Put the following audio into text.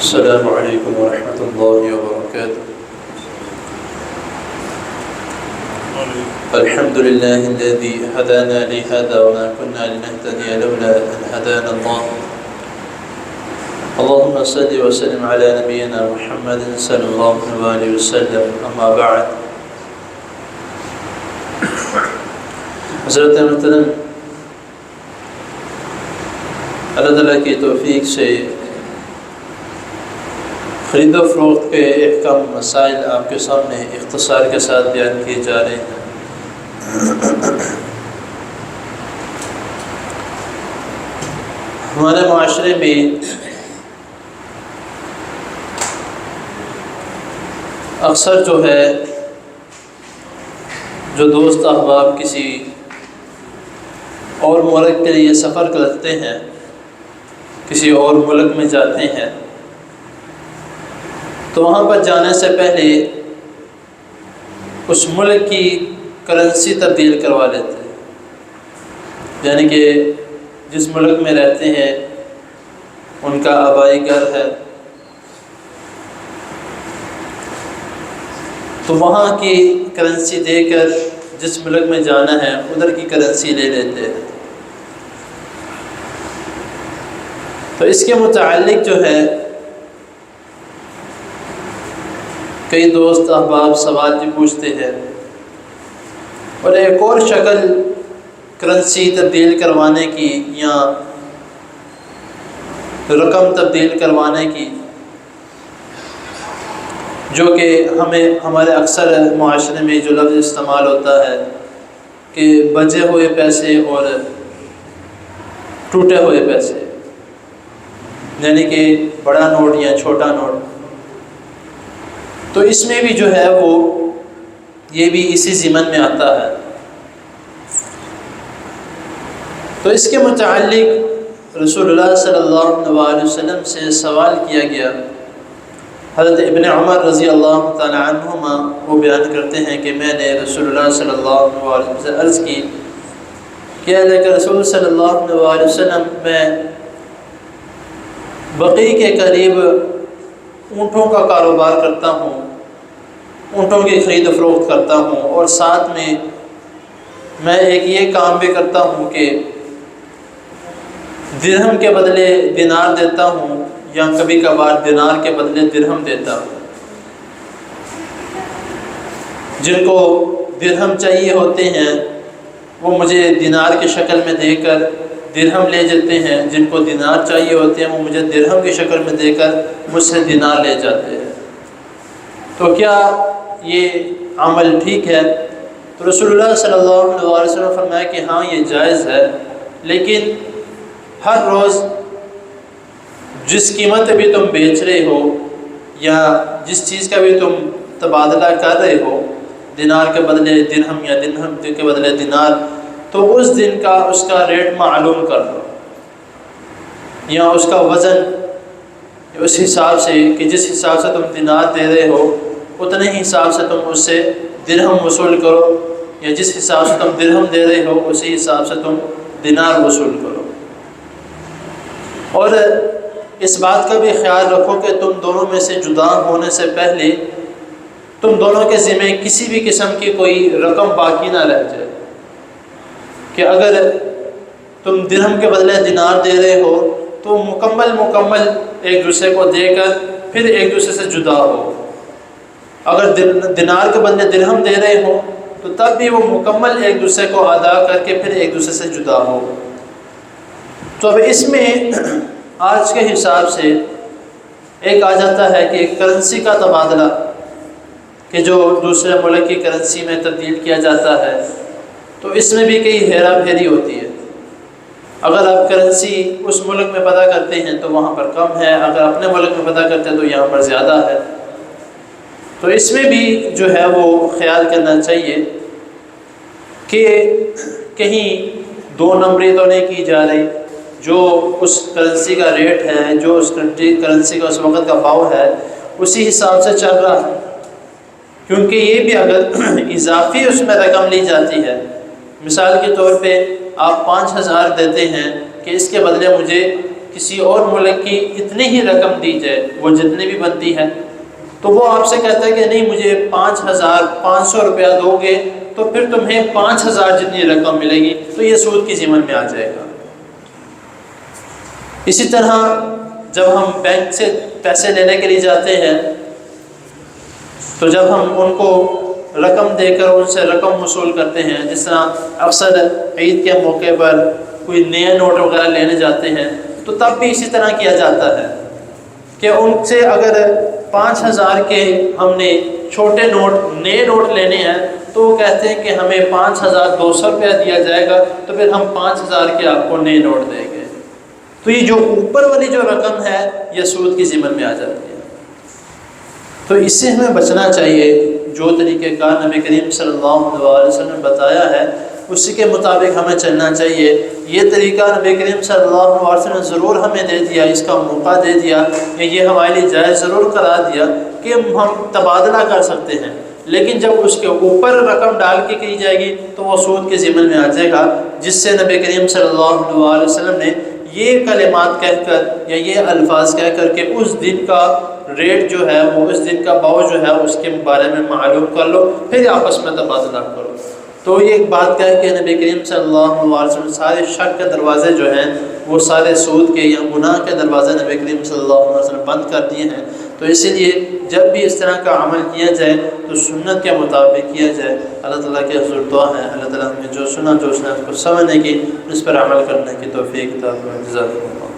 السلام علیکم ورحمۃ اللہ وبرکاتہ۔ الحمد للہ الذی ہدانا لہذا وما كنا لنهتدی لولا ان ہدانا اللہ۔ اللهم صل وسلم على نبینا محمد صلی اللہ علیہ وسلم، اما بعد۔ حضرت محترم، اللہ تعالیٰ کی توفیق سے خرید و فروخت کے احکام مسائل آپ کے سامنے اختصار کے ساتھ بیان کیے جا رہے ہیں۔ ہمارے معاشرے میں اکثر جو ہے جو دوست احباب کسی اور ملک کے لیے سفر کرتے ہیں، کسی اور ملک میں جاتے ہیں، تو وہاں پر جانے سے پہلے اس ملک کی کرنسی تبدیل کروا لیتے ہیں، یعنی کہ جس ملک میں رہتے ہیں ان کا آبائی گھر ہے، تو وہاں کی کرنسی دے کر جس ملک میں جانا ہے ادھر کی کرنسی لے لیتے ہیں۔ تو اس کے متعلق جو ہے کئی دوست احباب سوال بھی پوچھتے ہیں، اور ایک اور شکل کرنسی تبدیل کروانے کی یا رقم تبدیل کروانے کی، جو کہ ہمارے اکثر معاشرے میں جو لفظ استعمال ہوتا ہے کہ بچے ہوئے پیسے اور ٹوٹے ہوئے پیسے، یعنی کہ بڑا نوٹ یا چھوٹا نوٹ، تو اس میں بھی جو ہے وہ یہ بھی اسی ضمن میں آتا ہے۔ تو اس کے متعلق رسول اللہ صلی اللہ علیہ وسلم سے سوال کیا گیا۔ حضرت ابن عمر رضی اللہ تعالی عنہما وہ بیان کرتے ہیں کہ میں نے رسول اللہ صلی اللہ علیہ وسلم سے عرض کی کہ اللہ کے رسول صلی اللہ علیہ وسلم، میں بقیع کے قریب اونٹوں کا کاروبار کرتا ہوں، اونٹوں کی خرید و فروخت کرتا ہوں، اور ساتھ میں ایک یہ کام بھی کرتا ہوں کہ درہم کے بدلے دینار دیتا ہوں، یا کبھی کبھار دینار کے بدلے درہم دیتا ہوں۔ جن کو درہم چاہیے ہوتے ہیں وہ مجھے دینار کی شکل میں دے کر درہم لے جاتے ہیں، جن کو دینار چاہیے ہوتے ہیں وہ مجھے درہم کی شکل میں دے کر مجھ سے دینار لے جاتے ہیں۔ تو کیا یہ عمل ٹھیک ہے؟ تو رسول اللہ صلی اللہ علیہ وسلم نے فرمایا کہ ہاں یہ جائز ہے، لیکن ہر روز جس قیمت بھی تم بیچ رہے ہو یا جس چیز کا بھی تم تبادلہ کر رہے ہو، دینار کے بدلے درہم یا درہم کے بدلے دینار، تو اس دن کا اس کا ریٹ معلوم کر لو، یا اس کا وزن اس حساب سے کہ جس حساب سے تم دینار دے رہے ہو اتنے ہی حساب سے تم اس سے درہم وصول کرو، یا جس حساب سے تم درہم دے رہے ہو اسی حساب سے تم دینار وصول کرو۔ اور اس بات کا بھی خیال رکھو کہ تم دونوں میں سے جدا ہونے سے پہلے تم دونوں کے ذمہ کسی بھی قسم کی کوئی رقم باقی نہ رہ جائے، کہ اگر تم درہم کے بدلے دینار دے رہے ہو تو مکمل ایک دوسرے کو دے کر پھر ایک دوسرے سے جدا ہو، اگر دینار کے بدلے درہم دے رہے ہو تو تب بھی وہ مکمل ایک دوسرے کو ادا کر کے پھر ایک دوسرے سے جدا ہو۔ تو اب اس میں آج کے حساب سے ایک آ جاتا ہے کہ کرنسی کا تبادلہ، کہ جو دوسرے ملک کی کرنسی میں تبدیل کیا جاتا ہے، تو اس میں بھی کئی ہیرا پھیری ہوتی ہے۔ اگر آپ کرنسی اس ملک میں پتہ کرتے ہیں تو وہاں پر کم ہے، اگر اپنے ملک میں پتہ کرتے ہیں تو یہاں پر زیادہ ہے۔ تو اس میں بھی جو ہے وہ خیال کرنا چاہیے کہ کہیں دو نمبری تو نہیں کی جا رہی، جو اس کرنسی کا ریٹ ہے، جو اس کرنسی کا اس وقت کا بھاؤ ہے اسی حساب سے چل رہا ہے، کیونکہ یہ بھی اگر اضافی اس میں رقم لی جاتی ہے، مثال کے طور پہ آپ 5,000 دیتے ہیں کہ اس کے بدلے مجھے کسی اور ملک کی اتنی ہی رقم دی جائے، وہ جتنی بھی بنتی ہے، تو وہ آپ سے کہتا ہے کہ نہیں مجھے 5,500 روپیہ دو گے تو پھر تمہیں 5,000 جتنی رقم ملے گی، تو یہ سود کی ضمن میں آ جائے گا۔ اسی طرح جب ہم بینک سے پیسے لینے کے لیے جاتے ہیں تو جب ہم ان کو رقم دے کر ان سے رقم وصول کرتے ہیں، جس طرح اکثر عید کے موقع پر کوئی نئے نوٹ وغیرہ لینے جاتے ہیں، تو تب بھی اسی طرح کیا جاتا ہے کہ ان سے اگر 5,000 کے ہم نے چھوٹے نوٹ نئے نوٹ لینے ہیں تو وہ کہتے ہیں کہ ہمیں 5,200 روپیہ دیا جائے گا، تو پھر ہم 5,000 کے آپ کو نئے نوٹ دیں گے۔ تو یہ جو اوپر والی جو رقم ہے یہ سود کی ضمن میں آ جاتی ہے۔ تو اس سے ہمیں بچنا چاہیے، جو طریقہ کار نبی کریم صلی اللہ علیہ وسلم نے بتایا ہے اسی کے مطابق ہمیں چلنا چاہیے۔ یہ طریقہ نبی کریم صلی اللہ علیہ وسلم نے ضرور ہمیں دے دیا، اس کا موقع دے دیا کہ یہ ہمارے لیے جائز ضرور قرار دیا کہ ہم تبادلہ کر سکتے ہیں، لیکن جب اس کے اوپر رقم ڈال کے کی جائے گی تو وہ سود کے ضمن میں آ جائے گا، جس سے نبی کریم صلی اللہ علیہ وسلم نے یہ کلمات کہہ کر یا یہ الفاظ کہہ کر کہ اس دن کا ریٹ جو ہے وہ اس دن کا باؤ جو ہے اس کے بارے میں معلوم کر لو، پھر آپس میں تبادلہ کرو۔ تو یہ ایک بات کہہ کہ نبی کریم صلی اللہ علیہ وسلم سارے شک کے دروازے جو ہیں وہ سارے سود کے یا گناہ کے دروازے نبی کریم صلی اللہ علیہ وسلم بند کر دیے ہیں۔ تو اسی لیے جب بھی اس طرح کا عمل کیا جائے تو سنت کے مطابق کیا جائے۔ اللہ تعالیٰ کے حضور دعا ہے اللہ تعالیٰ ہمیں جو سنا اس کو سمجھنے کی، اس پر عمل کرنے کی توفیق عطا فرمائے۔ جزاک اللہ۔